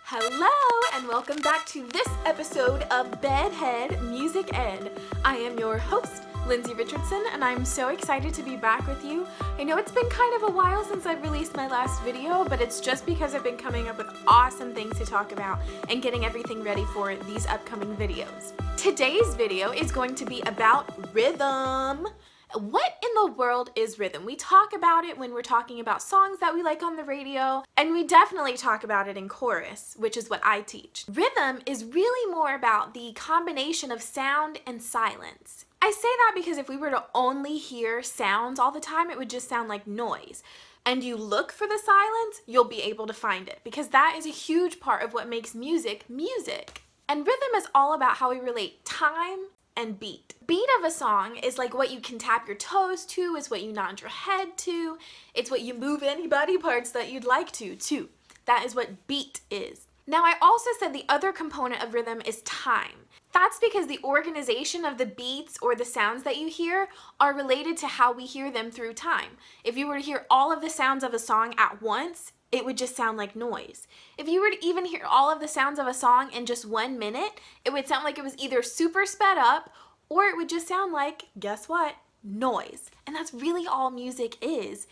Hello and welcome back to this episode of Bedhead Music Ed. I am your host, Lindsay Richardson, and I'm so excited to be back with you. I know it's been kind of a while since I've released my last video, but it's just because I've been coming up with awesome things to talk about and getting everything ready for these upcoming videos. Today's video is going to be about rhythm. What in the world is rhythm? We talk about it when we're talking about songs that we like on the radio, and we definitely talk about it in chorus, which is what I teach. Rhythm is really more about the combination of sound and silence. I say that because if we were to only hear sounds all the time, it would just sound like noise. And you look for the silence, you'll be able to find it, because that is a huge part of what makes music music. And rhythm is all about how we relate time and beat. Beat of a song is like what you can tap your toes to, is what you nod your head to, it's what you move any body parts that you'd like to. That is what beat is. Now I also said the other component of rhythm is time. That's because the organization of the beats or the sounds that you hear are related to how we hear them through time. If you were to hear all of the sounds of a song at once, it would just sound like noise. If you were to even hear all of the sounds of a song in just 1 minute, it would sound like it was either super sped up or it would just sound like, guess what? Noise. And that's really all music is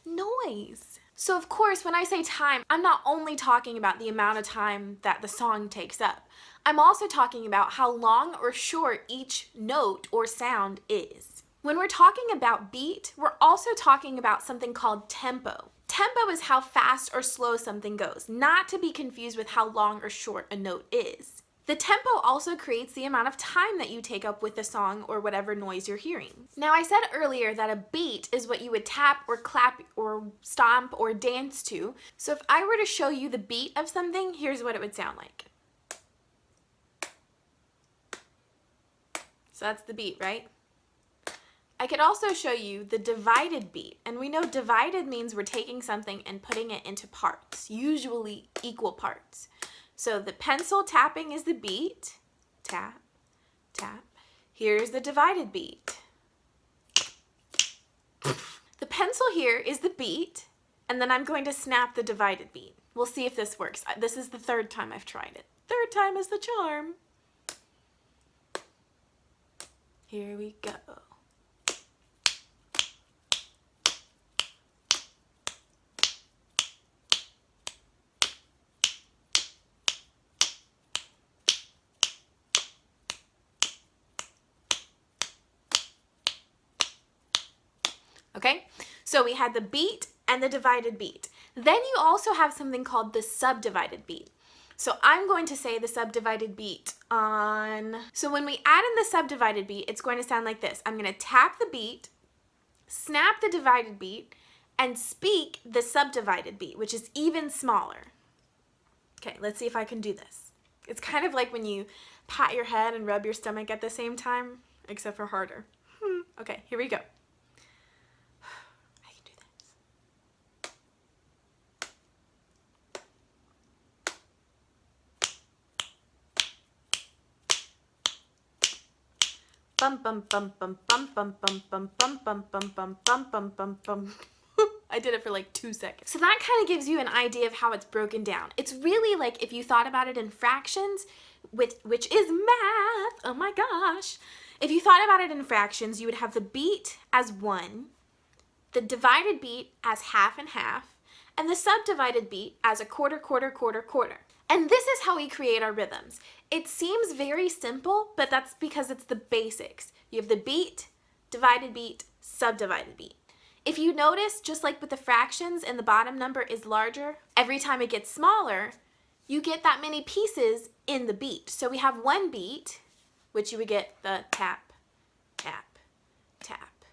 noise. So of course, when I say time, I'm not only talking about the amount of time that the song takes up. I'm also talking about how long or short each note or sound is. When we're talking about beat, we're also talking about something called tempo. Tempo is how fast or slow something goes, not to be confused with how long or short a note is. The tempo also creates the amount of time that you take up with the song or whatever noise you're hearing. Now I said earlier that a beat is what you would tap or clap or stomp or dance to. So if I were to show you the beat of something, here's what it would sound like. So that's the beat, right? I could also show you the divided beat, and we know divided means we're taking something and putting it into parts, usually equal parts. So the pencil tapping is the beat, tap, tap. Here's the divided beat. The pencil here is the beat, and then I'm going to snap the divided beat. We'll see if this works. This is the third time I've tried it. Third time is the charm. Here we go. Okay, so we had the beat and the divided beat. Then you also have something called the subdivided beat. So I'm going to say the subdivided beat on... So when we add in the subdivided beat, it's going to sound like this. I'm going to tap the beat, snap the divided beat, and speak the subdivided beat, which is even smaller. Okay, let's see if I can do this. It's kind of like when you pat your head and rub your stomach at the same time, except for harder. Okay, here we go. Bum bum bum bum bum bum bum bum bum bum bum bum bum bum bum bum. I did it for like 2 seconds. So that kind of gives you an idea of how it's broken down. It's really like if you thought about it in fractions, which is math. Oh my gosh. If you thought about it in fractions, you would have the beat as 1, the divided beat as half and half, and the subdivided beat as a quarter, quarter, quarter, quarter. And this is how we create our rhythms. It seems very simple, but that's because it's the basics. You have the beat, divided beat, subdivided beat. If you notice, just like with the fractions and the bottom number is larger, every time it gets smaller, you get that many pieces in the beat. So we have one beat, which you would get the tap, tap, tap,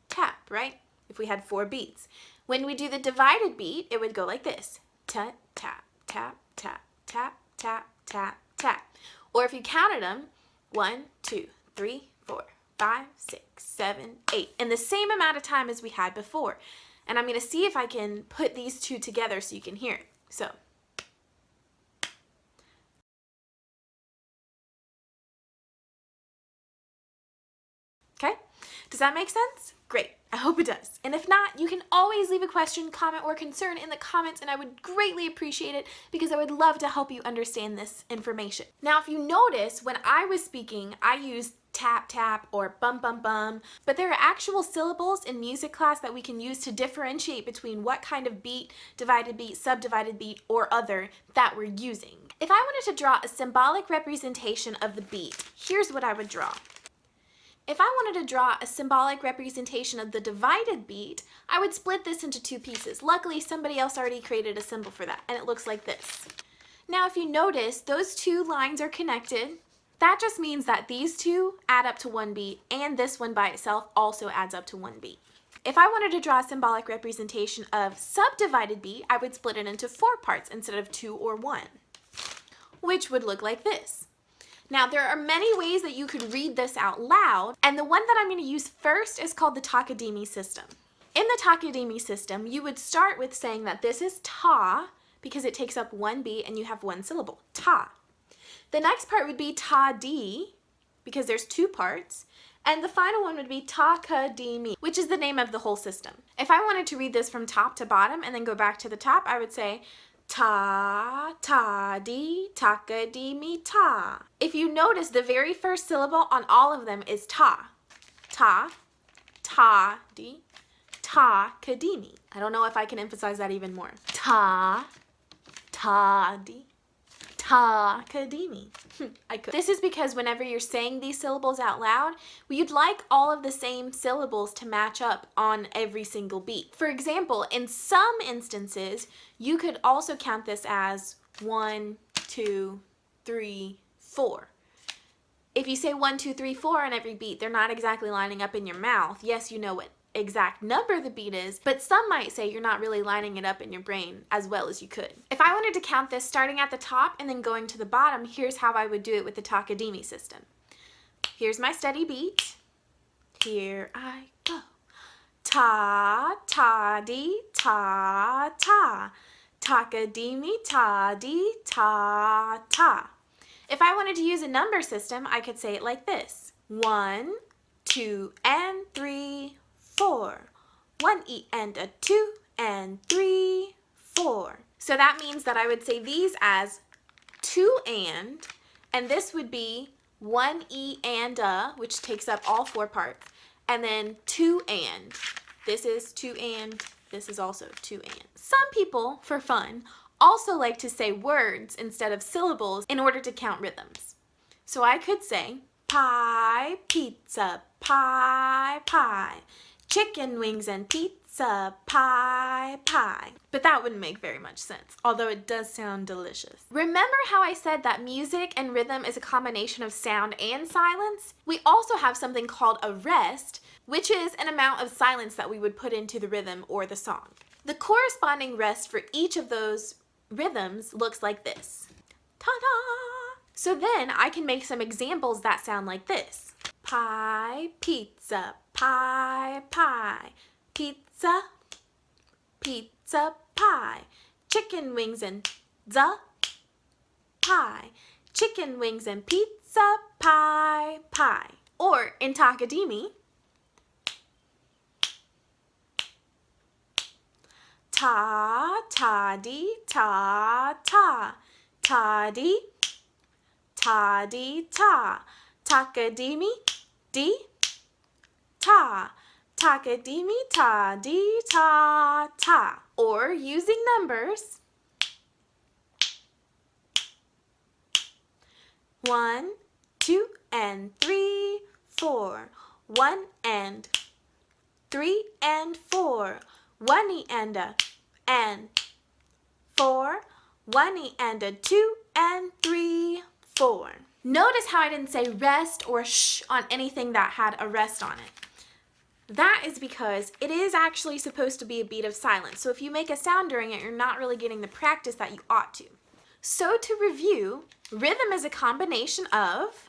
tap, right? If we had 4 beats. When we do the divided beat, it would go like this. Tap, tap, tap, tap, tap, tap, tap, tap. Or if you counted them, 1, 2, 3, 4, 5, 6, 7, 8, in the same amount of time as we had before. And I'm going to see if I can put these two together so you can hear it. So. Okay, Does that make sense? Great, I hope it does. And if not, you can always leave a question, comment, or concern in the comments, and I would greatly appreciate it because I would love to help you understand this information. Now, if you notice, when I was speaking, I used tap, tap, or bum, bum, bum, but there are actual syllables in music class that we can use to differentiate between what kind of beat, divided beat, subdivided beat, or other that we're using. If I wanted to draw a symbolic representation of the beat, here's what I would draw. If I wanted to draw a symbolic representation of the divided beat, I would split this into two pieces. Luckily, somebody else already created a symbol for that, and it looks like this. Now, if you notice, those two lines are connected. That just means that these two add up to one beat, and this one by itself also adds up to one beat. If I wanted to draw a symbolic representation of subdivided beat, I would split it into 4 parts instead of 2 or 1, which would look like this. Now, there are many ways that you could read this out loud, and the one that I'm going to use first is called the Takadimi system. In the Takadimi system, you would start with saying that this is ta, because it takes up one beat and you have one syllable, ta. The next part would be ta-di, because there's 2 parts, and the final one would be takadimi, which is the name of the whole system. If I wanted to read this from top to bottom and then go back to the top, I would say ta, ta-di, takadimi, ta. If you notice, the very first syllable on all of them is ta. Ta, ta-di, takadimi. I don't know if I can emphasize that even more. Ta, ta-di, takadimi. I could. This is because whenever you're saying these syllables out loud, you'd like all of the same syllables to match up on every single beat. For example, in some instances, you could also count this as 1, 2, 3, 4. If you say 1, 2, 3, 4 on every beat, they're not exactly lining up in your mouth. Yes, you know what exact number the beat is, but some might say you're not really lining it up in your brain as well as you could. If I wanted to count this starting at the top and then going to the bottom, here's how I would do it with the Takadimi system. Here's my steady beat. Here I go. Ta, ta-di, ta, ta. Takadimi, ta-di, ta, ta. If I wanted to use a number system, I could say it like this. 1, 2, and 3, 4. 1 E and a 2 and 3, 4. So that means that I would say these as 2 and this would be 1 E and a, which takes up all 4 parts, and then 2 and. This is 2 and, this is also 2 and. Some people, for fun, also like to say words instead of syllables in order to count rhythms. So I could say pie, pizza, pie, pie. Chicken wings and pizza, pie, pie. But that wouldn't make very much sense, although it does sound delicious. Remember how I said that music and rhythm is a combination of sound and silence? We also have something called a rest, which is an amount of silence that we would put into the rhythm or the song. The corresponding rest for each of those rhythms looks like this. Ta-da! So then I can make some examples that sound like this. Pie, pizza, pie, pie. Pizza, pizza, pie. Chicken wings and pie. Chicken wings and pizza, pie, pie. Or in Takadimi, ta, ta-di, ta, ta. Ta-di, ta-di, ta. Takadimi, di, ta. Takadimi, ta, di, ta, ta. Or using numbers. 1, 2, and 3, 4. 1 and 3 and 4. 1 E and a and 4. 1 E and a 2 and 3, 4. Notice how I didn't say rest or shh on anything that had a rest on it. That is because it is actually supposed to be a beat of silence. So if you make a sound during it, you're not really getting the practice that you ought to. So to review, rhythm is a combination of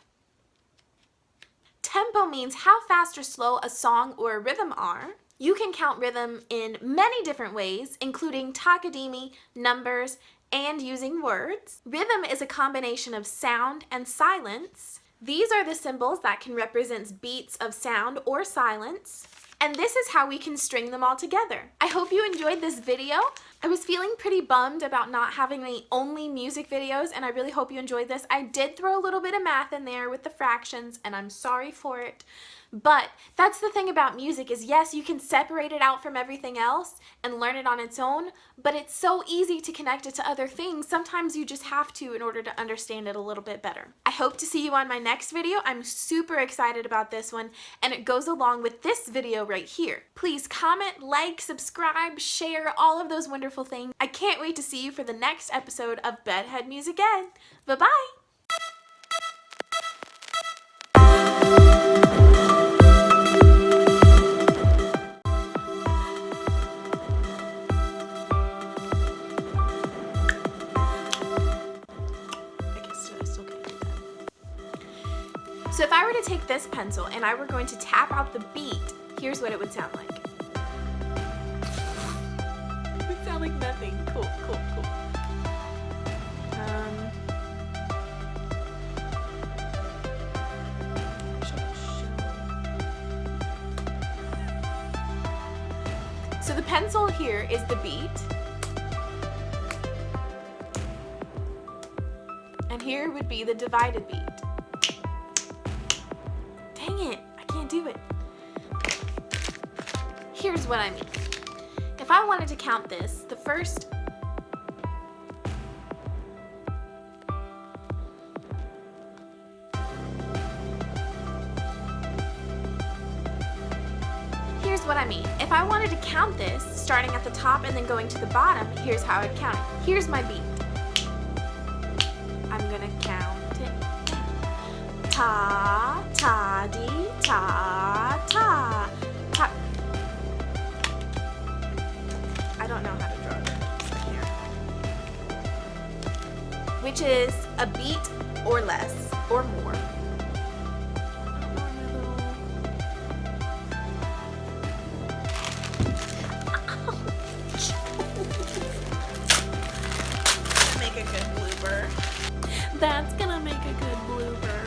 tempo means how fast or slow a song or a rhythm are. You can count rhythm in many different ways, including Takadimi, numbers, and using words. Rhythm is a combination of sound and silence. These are the symbols that can represent beats of sound or silence. And this is how we can string them all together. I hope you enjoyed this video. I was feeling pretty bummed about not having the only music videos, and I really hope you enjoyed this. I did throw a little bit of math in there with the fractions, and I'm sorry for it. But that's the thing about music is, yes, you can separate it out from everything else and learn it on its own, but it's so easy to connect it to other things. Sometimes you just have to in order to understand it a little bit better. I hope to see you on my next video. I'm super excited about this one, and it goes along with this video right here. Please comment, like, subscribe, share, all of those wonderful things. I can't wait to see you for the next episode of Bedhead Music Ed. Bye-bye! So if I were to take this pencil and I were going to tap out the beat, here's what it would sound like. It would sound like nothing. Cool, cool, cool. So the pencil here is the beat. And here would be the divided beat. Dang it, I can't do it. Here's what I mean. If I wanted to count this, the first Here's what I mean. If I wanted to count this, starting at the top and then going to the bottom, here's how I'd count it. Here's my beat. I'm gonna count it. Ta, ta, dee, ta, ta, ta. I don't know how to draw this here. Which is a beat or less or more. Make a good blooper. That's gonna make a good blooper.